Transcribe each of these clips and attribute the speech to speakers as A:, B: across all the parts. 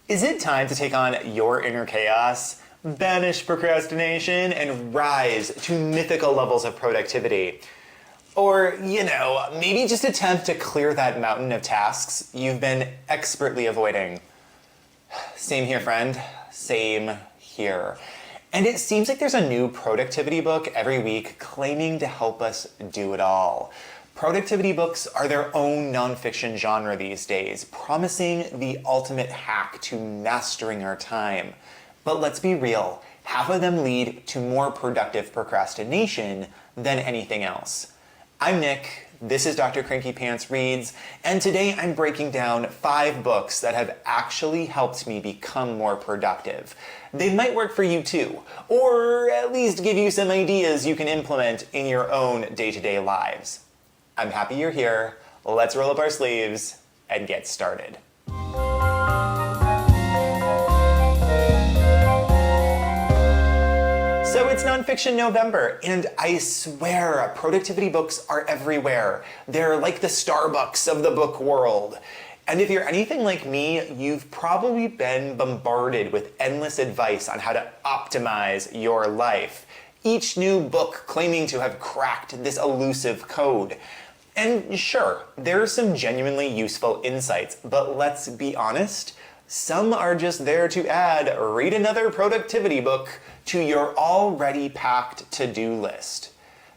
A: Is it time to take on your inner chaos, banish procrastination, and rise to mythical levels of productivity? Or, maybe just attempt to clear that mountain of tasks you've been expertly avoiding. Same here, friend. Same here. And it seems like there's a new productivity book every week claiming to help us do it all. Productivity books are their own nonfiction genre these days, promising the ultimate hack to mastering our time. But let's be real, half of them lead to more productive procrastination than anything else. I'm Nick, this is Dr. Cranky Pants Reads, and today I'm breaking down 5 books that have actually helped me become more productive. They might work for you too, or at least give you some ideas you can implement in your own day-to-day lives. I'm happy you're here. Let's roll up our sleeves and get started. So it's Nonfiction November, and I swear productivity books are everywhere. They're like the Starbucks of the book world. And if you're anything like me, you've probably been bombarded with endless advice on how to optimize your life. Each new book claiming to have cracked this elusive code. And sure, there are some genuinely useful insights, but let's be honest, some are just there to add read another productivity book to your already packed to-do list.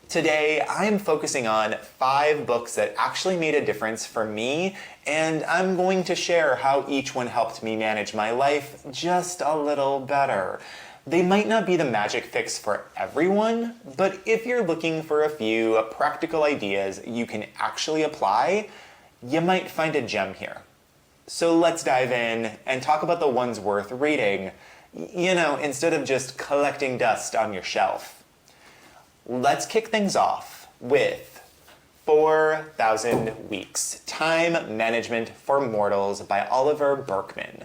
A: Today, I'm focusing on 5 books that actually made a difference for me, and I'm going to share how each one helped me manage my life just a little better. They might not be the magic fix for everyone, but if you're looking for a few practical ideas you can actually apply, you might find a gem here. So let's dive in and talk about the ones worth reading, instead of just collecting dust on your shelf. Let's kick things off with 4,000 Weeks, Time Management for Mortals by Oliver Burkeman.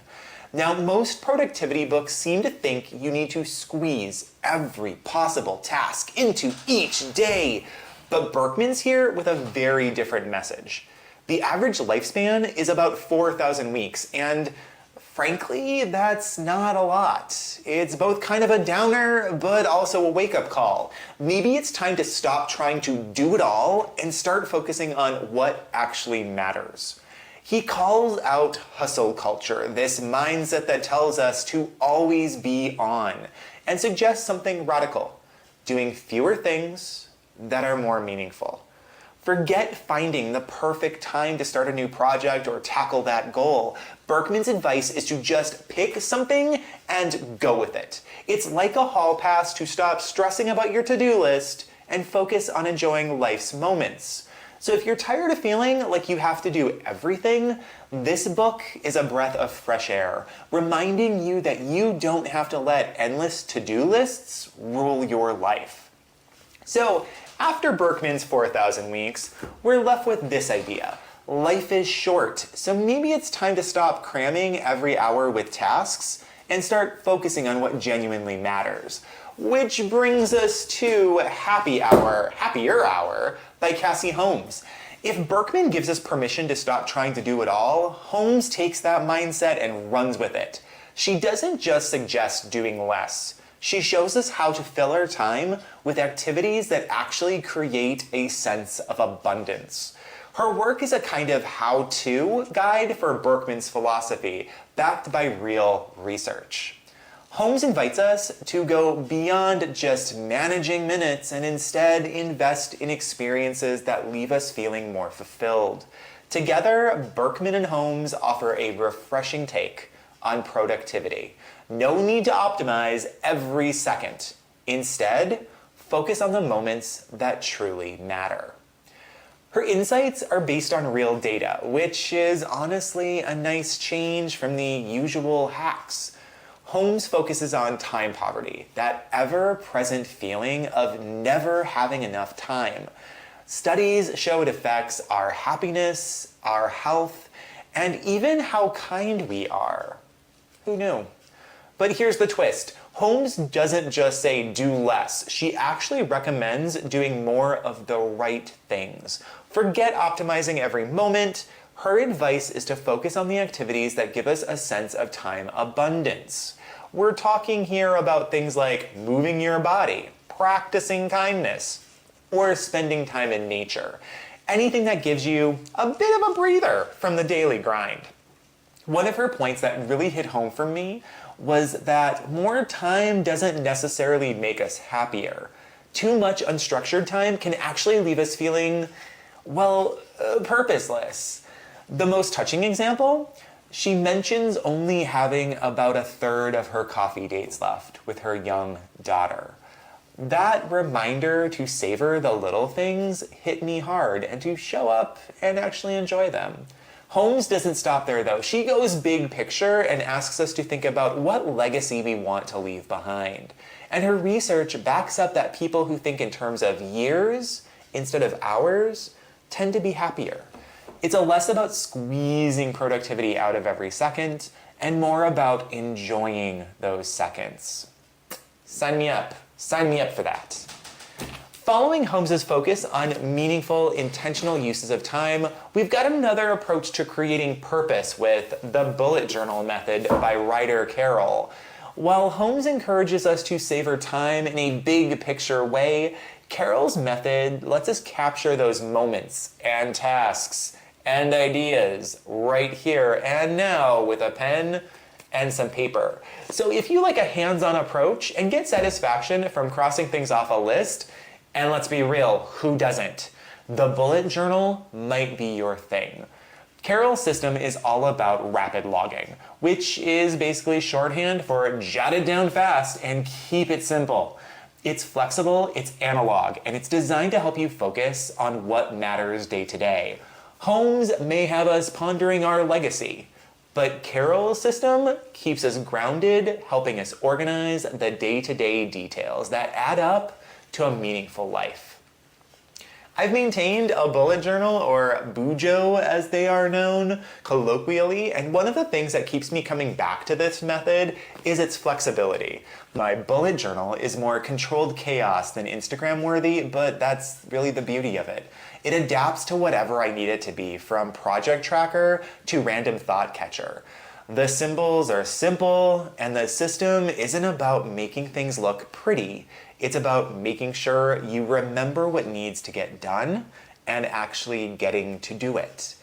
A: Now, most productivity books seem to think you need to squeeze every possible task into each day, but Burkeman's here with a very different message. The average lifespan is about 4,000 weeks, and frankly, that's not a lot. It's both kind of a downer, but also a wake-up call. Maybe it's time to stop trying to do it all and start focusing on what actually matters. He calls out hustle culture, this mindset that tells us to always be on, and suggests something radical, doing fewer things that are more meaningful. Forget finding the perfect time to start a new project or tackle that goal. Burkeman's advice is to just pick something and go with it. It's like a hall pass to stop stressing about your to-do list and focus on enjoying life's moments. So if you're tired of feeling like you have to do everything, this book is a breath of fresh air, reminding you that you don't have to let endless to-do lists rule your life. So after Burkeman's 4,000 Weeks, we're left with this idea. Life is short, so maybe it's time to stop cramming every hour with tasks and start focusing on what genuinely matters. Which brings us to Happier Hour by Cassie Holmes. If Burkeman gives us permission to stop trying to do it all, Holmes takes that mindset and runs with it. She doesn't just suggest doing less. She shows us how to fill our time with activities that actually create a sense of abundance. Her work is a kind of how-to guide for Burkeman's philosophy, backed by real research. Holmes invites us to go beyond just managing minutes and instead invest in experiences that leave us feeling more fulfilled. Together, Burkeman and Holmes offer a refreshing take on productivity. No need to optimize every second. Instead, focus on the moments that truly matter. Her insights are based on real data, which is honestly a nice change from the usual hacks. Holmes focuses on time poverty, that ever-present feeling of never having enough time. Studies show it affects our happiness, our health, and even how kind we are. Who knew? But here's the twist. Holmes doesn't just say do less. She actually recommends doing more of the right things. Forget optimizing every moment. Her advice is to focus on the activities that give us a sense of time abundance. We're talking here about things like moving your body, practicing kindness, or spending time in nature. Anything that gives you a bit of a breather from the daily grind. One of her points that really hit home for me was that more time doesn't necessarily make us happier. Too much unstructured time can actually leave us feeling, well, purposeless. The most touching example? She mentions only having about a third of her coffee dates left with her young daughter. That reminder to savor the little things hit me hard and to show up and actually enjoy them. Holmes doesn't stop there though. She goes big picture and asks us to think about what legacy we want to leave behind. And her research backs up that people who think in terms of years instead of hours tend to be happier. It's less about squeezing productivity out of every second and more about enjoying those seconds. Sign me up. Sign me up for that. Following Holmes's focus on meaningful, intentional uses of time, we've got another approach to creating purpose with the bullet journal method by Ryder Carroll. While Holmes encourages us to savor time in a big picture way, Carroll's method lets us capture those moments and tasks and ideas right here and now with a pen and some paper. So if you like a hands-on approach and get satisfaction from crossing things off a list, and let's be real, who doesn't? The bullet journal might be your thing. Carroll's system is all about rapid logging, which is basically shorthand for jot it down fast and keep it simple. It's flexible, it's analog, and it's designed to help you focus on what matters day to day. Holmes may have us pondering our legacy, but Carroll's system keeps us grounded, helping us organize the day-to-day details that add up to a meaningful life. I've maintained a bullet journal, or bujo as they are known colloquially, and one of the things that keeps me coming back to this method is its flexibility. My bullet journal is more controlled chaos than Instagram worthy, but that's really the beauty of it. It adapts to whatever I need it to be, from project tracker to random thought catcher. The symbols are simple, and the system isn't about making things look pretty. It's about making sure you remember what needs to get done and actually getting to do it.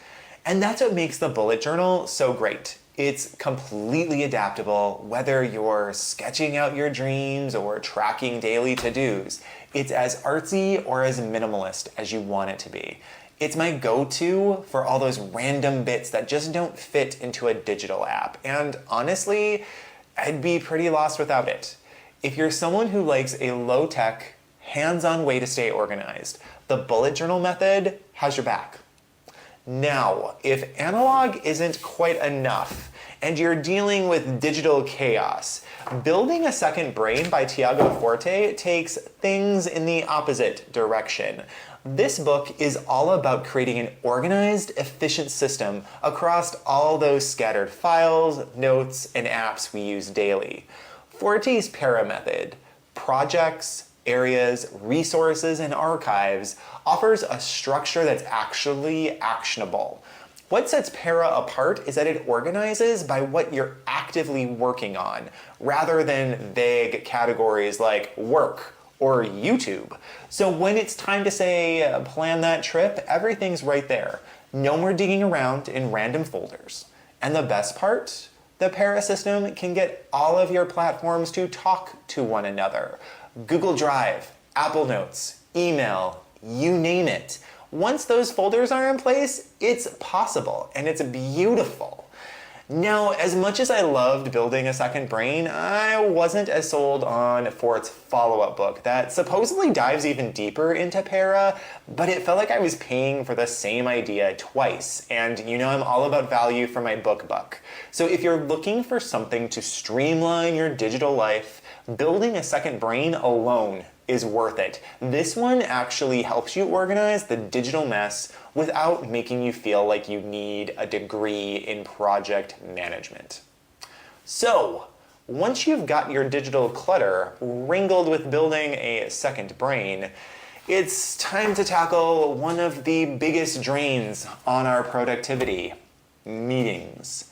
A: And that's what makes the bullet journal so great. It's completely adaptable, whether you're sketching out your dreams or tracking daily to-dos. It's as artsy or as minimalist as you want it to be. It's my go-to for all those random bits that just don't fit into a digital app. And honestly, I'd be pretty lost without it. If you're someone who likes a low-tech, hands-on way to stay organized, the bullet journal method has your back. Now, if analog isn't quite enough and you're dealing with digital chaos, Building a Second Brain by Tiago Forte takes things in the opposite direction. This book is all about creating an organized, efficient system across all those scattered files, notes, and apps we use daily. Forte's Para method, projects, areas, resources, and archives, offers a structure that's actually actionable. What sets Para apart is that it organizes by what you're actively working on, rather than vague categories like work or YouTube. So when it's time to say, plan that trip, everything's right there. No more digging around in random folders. And the best part? The Para system can get all of your platforms to talk to one another. Google Drive, Apple Notes, email, you name it. Once those folders are in place, it's possible and it's beautiful. Now, as much as I loved Building a Second Brain, I wasn't as sold on Forte's follow-up book that supposedly dives even deeper into Para, but it felt like I was paying for the same idea twice. And you know I'm all about value for my book buck. So if you're looking for something to streamline your digital life, Building a Second Brain alone is worth it. This one actually helps you organize the digital mess without making you feel like you need a degree in project management. So, once you've got your digital clutter wrangled with building a second brain, It's time to tackle one of the biggest drains on our productivity: meetings.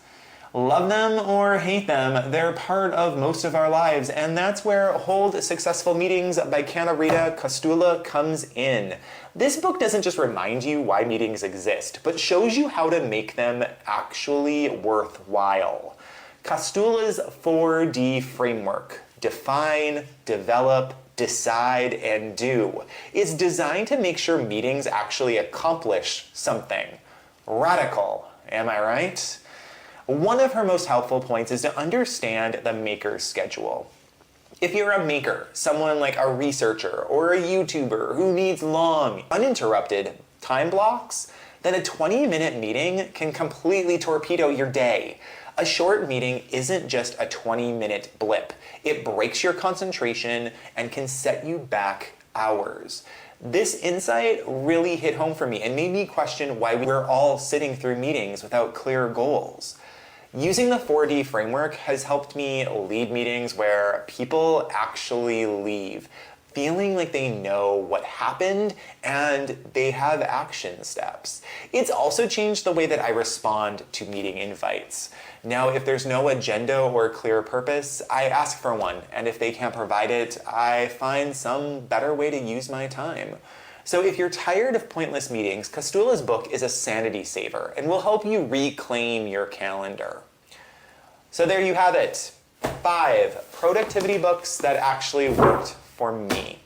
A: Love them or hate them, they're part of most of our lives, and that's where Hold Successful Meetings by Rita Kostula comes in. This book doesn't just remind you why meetings exist, but shows you how to make them actually worthwhile. Kostula's 4D framework, define, develop, decide, and do, is designed to make sure meetings actually accomplish something. Radical, am I right? One of her most helpful points is to understand the maker's schedule. If you're a maker, someone like a researcher or a YouTuber who needs long, uninterrupted time blocks, then a 20-minute meeting can completely torpedo your day. A short meeting isn't just a 20-minute blip. It breaks your concentration and can set you back hours. This insight really hit home for me and made me question why we're all sitting through meetings without clear goals. Using the 4D framework has helped me lead meetings where people actually leave feeling like they know what happened and they have action steps. It's also changed the way that I respond to meeting invites. Now, if there's no agenda or clear purpose, I ask for one, and if they can't provide it, I find some better way to use my time. So if you're tired of pointless meetings, Kostula's book is a sanity saver and will help you reclaim your calendar. So there you have it. 5 productivity books that actually worked for me.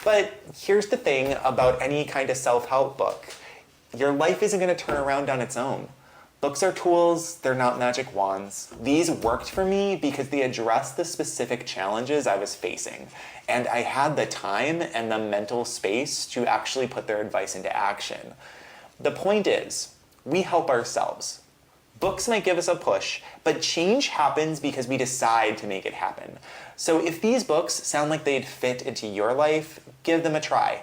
A: But here's the thing about any kind of self-help book. Your life isn't going to turn around on its own. Books are tools, they're not magic wands. These worked for me because they addressed the specific challenges I was facing, and I had the time and the mental space to actually put their advice into action. The point is, we help ourselves. Books might give us a push, but change happens because we decide to make it happen. So if these books sound like they'd fit into your life, give them a try.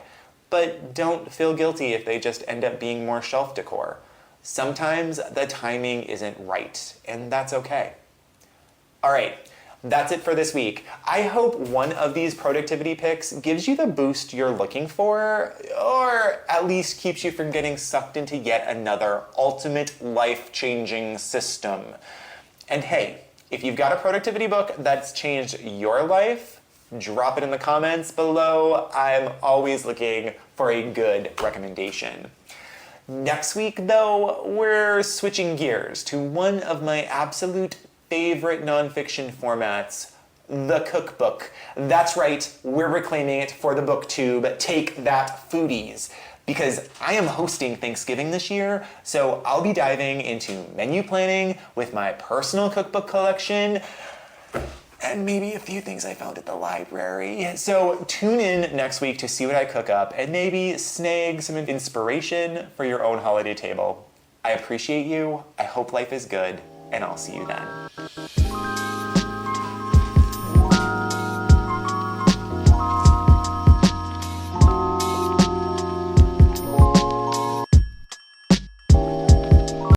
A: But don't feel guilty if they just end up being more shelf decor. Sometimes the timing isn't right, and that's okay. All right, that's it for this week. I hope one of these productivity picks gives you the boost you're looking for, or at least keeps you from getting sucked into yet another ultimate life-changing system. And hey, if you've got a productivity book that's changed your life, drop it in the comments below. I'm always looking for a good recommendation. Next week, though, we're switching gears to one of my absolute favorite nonfiction formats, the cookbook. That's right, we're reclaiming it for the booktube. Take that, foodies. Because I am hosting Thanksgiving this year, so I'll be diving into menu planning with my personal cookbook collection, and maybe a few things I found at the library. So tune in next week to see what I cook up and maybe snag some inspiration for your own holiday table. I appreciate you, I hope life is good, and I'll see you then.